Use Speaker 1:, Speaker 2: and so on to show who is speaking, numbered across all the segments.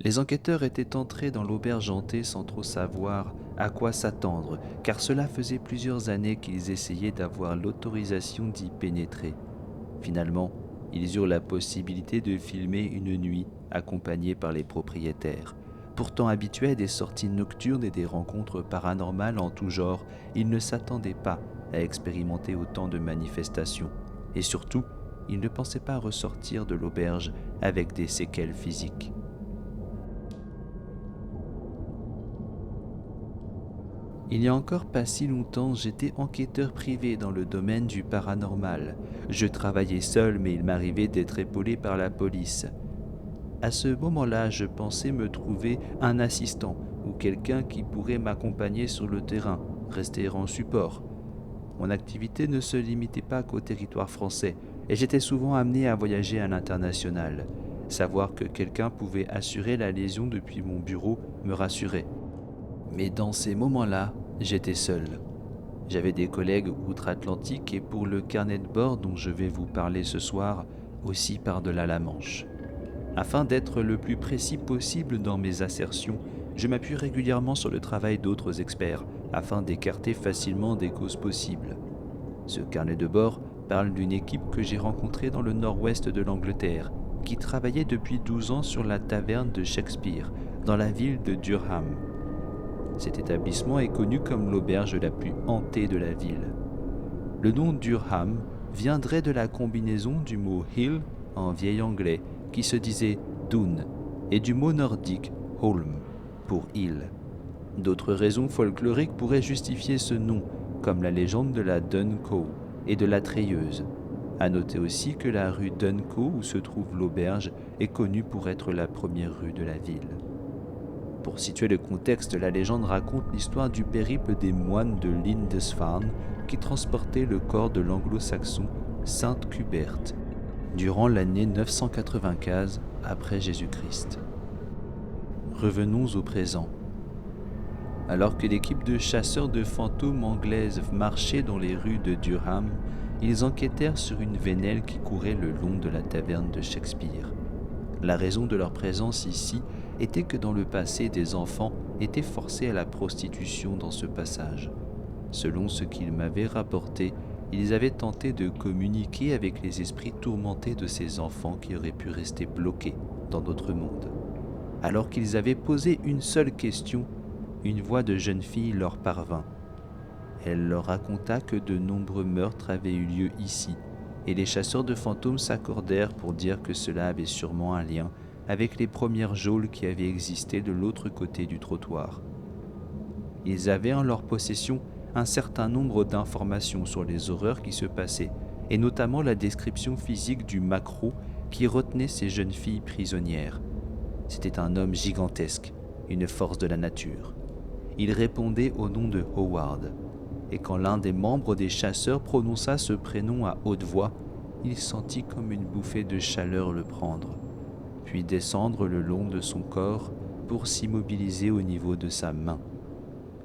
Speaker 1: Les enquêteurs étaient entrés dans l'auberge hantée sans trop savoir à quoi s'attendre, car cela faisait plusieurs années qu'ils essayaient d'avoir l'autorisation d'y pénétrer. Finalement, ils eurent la possibilité de filmer une nuit accompagnés par les propriétaires. Pourtant habitués à des sorties nocturnes et des rencontres paranormales en tout genre, ils ne s'attendaient pas à expérimenter autant de manifestations. Et surtout, ils ne pensaient pas ressortir de l'auberge avec des séquelles physiques. Il n'y a encore pas si longtemps, j'étais enquêteur privé dans le domaine du paranormal. Je travaillais seul, mais il m'arrivait d'être épaulé par la police. À ce moment-là, je pensais me trouver un assistant ou quelqu'un qui pourrait m'accompagner sur le terrain, rester en support. Mon activité ne se limitait pas qu'au territoire français et j'étais souvent amené à voyager à l'international. Savoir que quelqu'un pouvait assurer la liaison depuis mon bureau me rassurait. Mais dans ces moments-là, j'étais seul. J'avais des collègues outre-Atlantique et pour le carnet de bord dont je vais vous parler ce soir, aussi par-delà la Manche. Afin d'être le plus précis possible dans mes assertions, je m'appuie régulièrement sur le travail d'autres experts afin d'écarter facilement des causes possibles. Ce carnet de bord parle d'une équipe que j'ai rencontrée dans le nord-ouest de l'Angleterre, qui travaillait depuis 12 ans sur la taverne de Shakespeare, dans la ville de Durham. Cet établissement est connu comme l'auberge la plus hantée de la ville. Le nom Durham viendrait de la combinaison du mot hill en vieil anglais qui se disait dune et du mot nordique holm pour île. D'autres raisons folkloriques pourraient justifier ce nom, comme la légende de la Dun Cow et de la Treilleuse. À noter aussi que la rue Dun Cow où se trouve l'auberge est connue pour être la première rue de la ville. Pour situer le contexte, la légende raconte l'histoire du périple des moines de Lindisfarne qui transportaient le corps de l'anglo-saxon Sainte Cuberte durant l'année 995 après Jésus-Christ. Revenons au présent. Alors que l'équipe de chasseurs de fantômes anglaises marchait dans les rues de Durham, ils enquêtèrent sur une vénelle qui courait le long de la taverne de Shakespeare. La raison de leur présence ici était que dans le passé, des enfants étaient forcés à la prostitution dans ce passage. Selon ce qu'ils m'avaient rapporté, ils avaient tenté de communiquer avec les esprits tourmentés de ces enfants qui auraient pu rester bloqués dans notre monde. Alors qu'ils avaient posé une seule question, une voix de jeune fille leur parvint. Elle leur raconta que de nombreux meurtres avaient eu lieu ici, et les chasseurs de fantômes s'accordèrent pour dire que cela avait sûrement un lien avec les premières geôles qui avaient existé de l'autre côté du trottoir. Ils avaient en leur possession un certain nombre d'informations sur les horreurs qui se passaient, et notamment la description physique du maquereau qui retenait ces jeunes filles prisonnières. C'était un homme gigantesque, une force de la nature. Il répondait au nom de Howard, et quand l'un des membres des chasseurs prononça ce prénom à haute voix, il sentit comme une bouffée de chaleur le prendre, puis descendre le long de son corps pour s'immobiliser au niveau de sa main.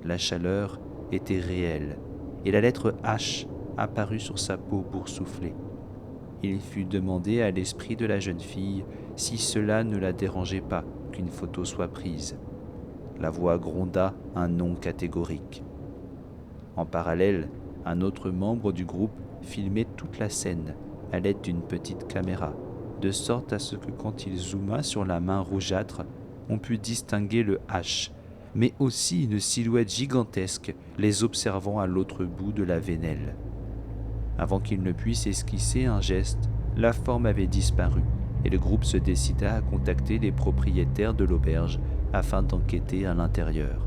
Speaker 1: La chaleur était réelle, et la lettre H apparut sur sa peau pour souffler. Il fut demandé à l'esprit de la jeune fille si cela ne la dérangeait pas qu'une photo soit prise. La voix gronda un non catégorique. En parallèle, un autre membre du groupe filmait toute la scène à l'aide d'une petite caméra, de sorte à ce que quand il zooma sur la main rougeâtre, on put distinguer le H, mais aussi une silhouette gigantesque les observant à l'autre bout de la vénelle. Avant qu'il ne puisse esquisser un geste, la forme avait disparu et le groupe se décida à contacter les propriétaires de l'auberge afin d'enquêter à l'intérieur.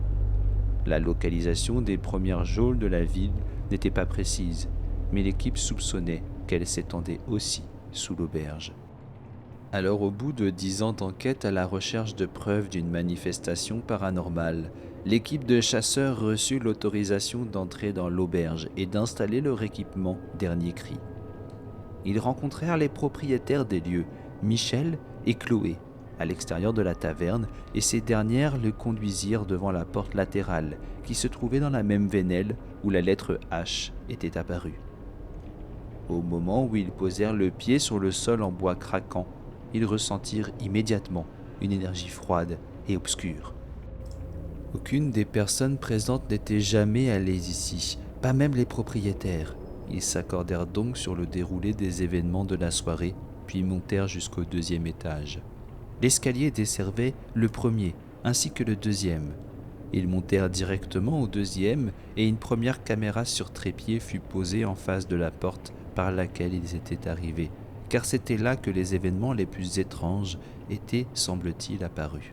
Speaker 1: La localisation des premières geôles de la ville n'était pas précise, mais l'équipe soupçonnait qu'elle s'étendait aussi sous l'auberge. Alors, au bout de 10 ans d'enquête à la recherche de preuves d'une manifestation paranormale, l'équipe de chasseurs reçut l'autorisation d'entrer dans l'auberge et d'installer leur équipement dernier cri. Ils rencontrèrent les propriétaires des lieux, Michel et Chloé, à l'extérieur de la taverne, et ces dernières le conduisirent devant la porte latérale qui se trouvait dans la même vénelle où la lettre H était apparue. Au moment où ils posèrent le pied sur le sol en bois craquant, ils ressentirent immédiatement une énergie froide et obscure. Aucune des personnes présentes n'était jamais allées ici, pas même les propriétaires. Ils s'accordèrent donc sur le déroulé des événements de la soirée, puis montèrent jusqu'au 2e étage. L'escalier desservait le premier, ainsi que le 2e. Ils montèrent directement au 2e et une première caméra sur trépied fut posée en face de la porte par laquelle ils étaient arrivés, car c'était là que les événements les plus étranges étaient, semble-t-il, apparus.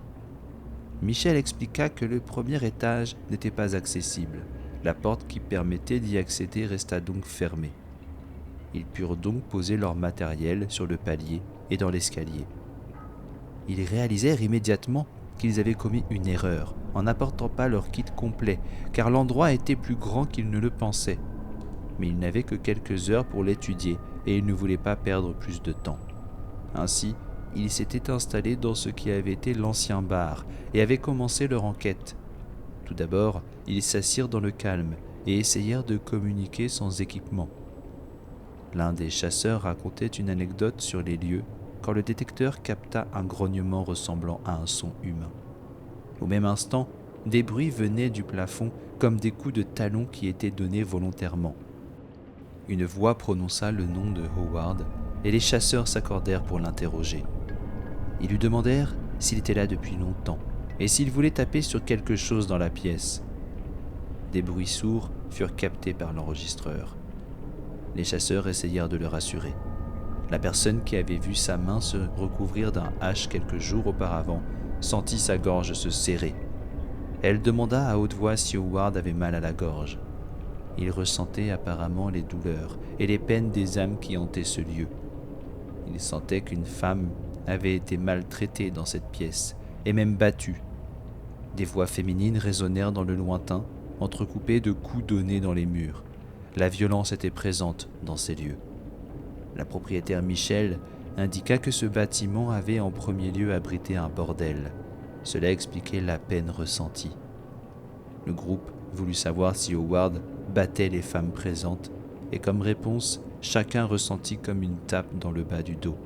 Speaker 1: Michel expliqua que le premier étage n'était pas accessible. La porte qui permettait d'y accéder resta donc fermée. Ils purent donc poser leur matériel sur le palier et dans l'escalier. Ils réalisèrent immédiatement qu'ils avaient commis une erreur en n'apportant pas leur kit complet, car l'endroit était plus grand qu'ils ne le pensaient. Mais ils n'avaient que quelques heures pour l'étudier et ils ne voulaient pas perdre plus de temps. Ainsi, ils s'étaient installés dans ce qui avait été l'ancien bar et avaient commencé leur enquête. Tout d'abord, ils s'assirent dans le calme et essayèrent de communiquer sans équipement. L'un des chasseurs racontait une anecdote sur les lieux quand le détecteur capta un grognement ressemblant à un son humain. Au même instant, des bruits venaient du plafond comme des coups de talon qui étaient donnés volontairement. Une voix prononça le nom de Howard et les chasseurs s'accordèrent pour l'interroger. Ils lui demandèrent s'il était là depuis longtemps et s'il voulait taper sur quelque chose dans la pièce. Des bruits sourds furent captés par l'enregistreur. Les chasseurs essayèrent de le rassurer. La personne qui avait vu sa main se recouvrir d'un hache quelques jours auparavant sentit sa gorge se serrer. Elle demanda à haute voix si Howard avait mal à la gorge. Il ressentait apparemment les douleurs et les peines des âmes qui hantaient ce lieu. Il sentait qu'une femme avait été maltraitée dans cette pièce et même battue. Des voix féminines résonnèrent dans le lointain, entrecoupées de coups donnés dans les murs. La violence était présente dans ces lieux. La propriétaire Michel indiqua que ce bâtiment avait en premier lieu abrité un bordel. Cela expliquait la peine ressentie. Le groupe voulut savoir si Howard battait les femmes présentes et comme réponse, chacun ressentit comme une tape dans le bas du dos.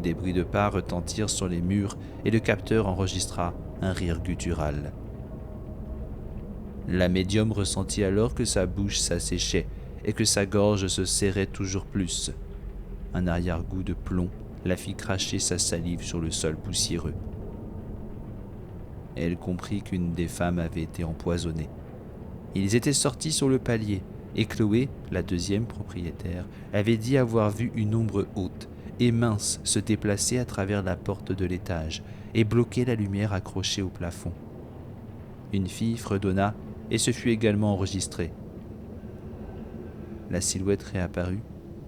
Speaker 1: Des bruits de pas retentirent sur les murs et le capteur enregistra un rire guttural. La médium ressentit alors que sa bouche s'asséchait et que sa gorge se serrait toujours plus. Un arrière-goût de plomb la fit cracher sa salive sur le sol poussiéreux. Elle comprit qu'une des femmes avait été empoisonnée. Ils étaient sortis sur le palier et Chloé, la 2e propriétaire, avait dit avoir vu une ombre haute et mince se déplacer à travers la porte de l'étage et bloquer la lumière accrochée au plafond. Une fille fredonna et se fut également enregistrée. La silhouette réapparut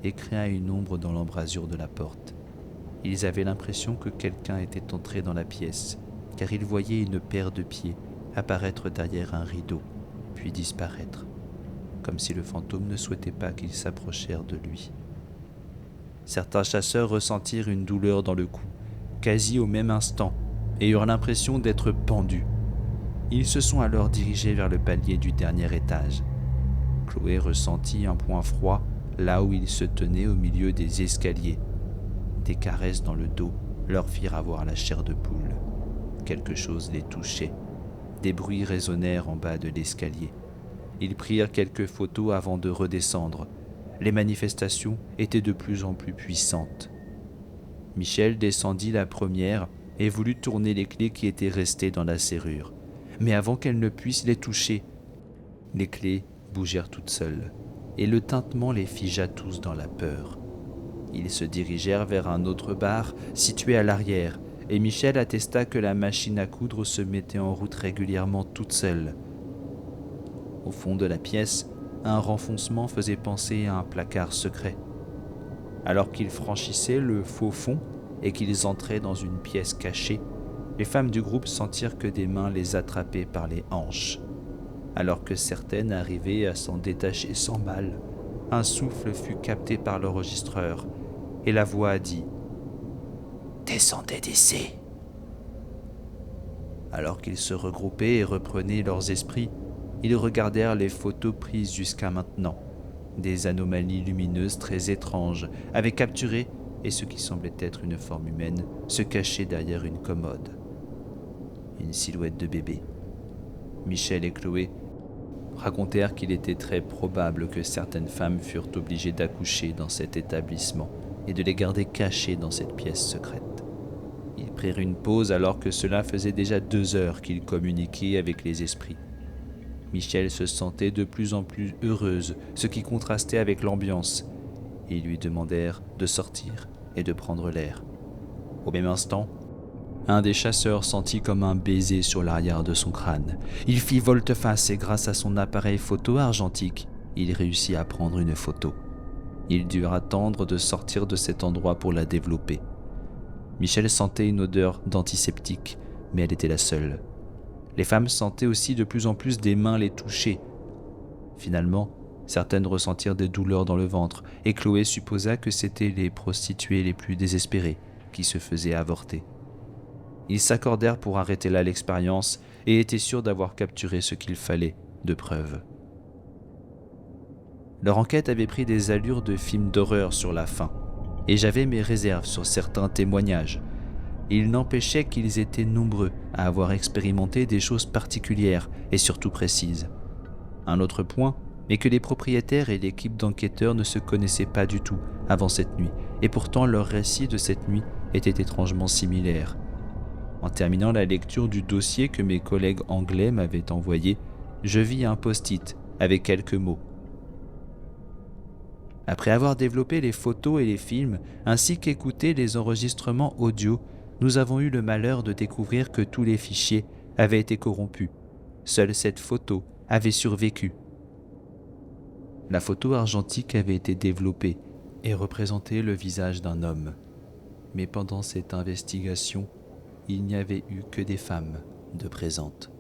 Speaker 1: et créa une ombre dans l'embrasure de la porte. Ils avaient l'impression que quelqu'un était entré dans la pièce, car ils voyaient une paire de pieds apparaître derrière un rideau, puis disparaître, comme si le fantôme ne souhaitait pas qu'ils s'approchèrent de lui. Certains chasseurs ressentirent une douleur dans le cou, quasi au même instant, et eurent l'impression d'être pendus. Ils se sont alors dirigés vers le palier du dernier étage. Chloé ressentit un point froid là où il se tenait au milieu des escaliers. Des caresses dans le dos leur firent avoir la chair de poule. Quelque chose les touchait. Des bruits résonnèrent en bas de l'escalier. Ils prirent quelques photos avant de redescendre. Les manifestations étaient de plus en plus puissantes. Michel descendit la première et voulut tourner les clés qui étaient restées dans la serrure. Mais avant qu'elle ne puisse les toucher, les clés bougèrent toutes seules, et le tintement les figea tous dans la peur. Ils se dirigèrent vers un autre bar situé à l'arrière, et Michel attesta que la machine à coudre se mettait en route régulièrement toute seule. Au fond de la pièce, un renfoncement faisait penser à un placard secret. Alors qu'ils franchissaient le faux fond et qu'ils entraient dans une pièce cachée, les femmes du groupe sentirent que des mains les attrapaient par les hanches. Alors que certaines arrivaient à s'en détacher sans mal, un souffle fut capté par l'enregistreur et la voix a dit « Descendez d'ici !» Alors qu'ils se regroupaient et reprenaient leurs esprits, ils regardèrent les photos prises jusqu'à maintenant. Des anomalies lumineuses très étranges avaient capturé et ce qui semblait être une forme humaine se cachait derrière une commode. Une silhouette de bébé. Michel et Chloé racontèrent qu'il était très probable que certaines femmes furent obligées d'accoucher dans cet établissement et de les garder cachées dans cette pièce secrète. Ils prirent une pause alors que cela faisait déjà 2 heures qu'ils communiquaient avec les esprits. Michel se sentait de plus en plus heureuse, ce qui contrastait avec l'ambiance. Ils lui demandèrent de sortir et de prendre l'air. Au même instant, un des chasseurs sentit comme un baiser sur l'arrière de son crâne. Il fit volte-face et grâce à son appareil photo argentique, il réussit à prendre une photo. Ils durent attendre de sortir de cet endroit pour la développer. Michel sentait une odeur d'antiseptique, mais elle était la seule. Les femmes sentaient aussi de plus en plus des mains les toucher. Finalement, certaines ressentirent des douleurs dans le ventre, et Chloé supposa que c'étaient les prostituées les plus désespérées qui se faisaient avorter. Ils s'accordèrent pour arrêter là l'expérience et étaient sûrs d'avoir capturé ce qu'il fallait de preuves. Leur enquête avait pris des allures de film d'horreur sur la fin, et j'avais mes réserves sur certains témoignages. Il n'empêchait qu'ils étaient nombreux à avoir expérimenté des choses particulières et surtout précises. Un autre point est que les propriétaires et l'équipe d'enquêteurs ne se connaissaient pas du tout avant cette nuit, et pourtant leur récit de cette nuit était étrangement similaire. En terminant la lecture du dossier que mes collègues anglais m'avaient envoyé, je vis un post-it avec quelques mots. Après avoir développé les photos et les films, ainsi qu'écouté les enregistrements audio, nous avons eu le malheur de découvrir que tous les fichiers avaient été corrompus. Seule cette photo avait survécu. La photo argentique avait été développée et représentait le visage d'un homme. Mais pendant cette investigation, il n'y avait eu que des femmes de présentes.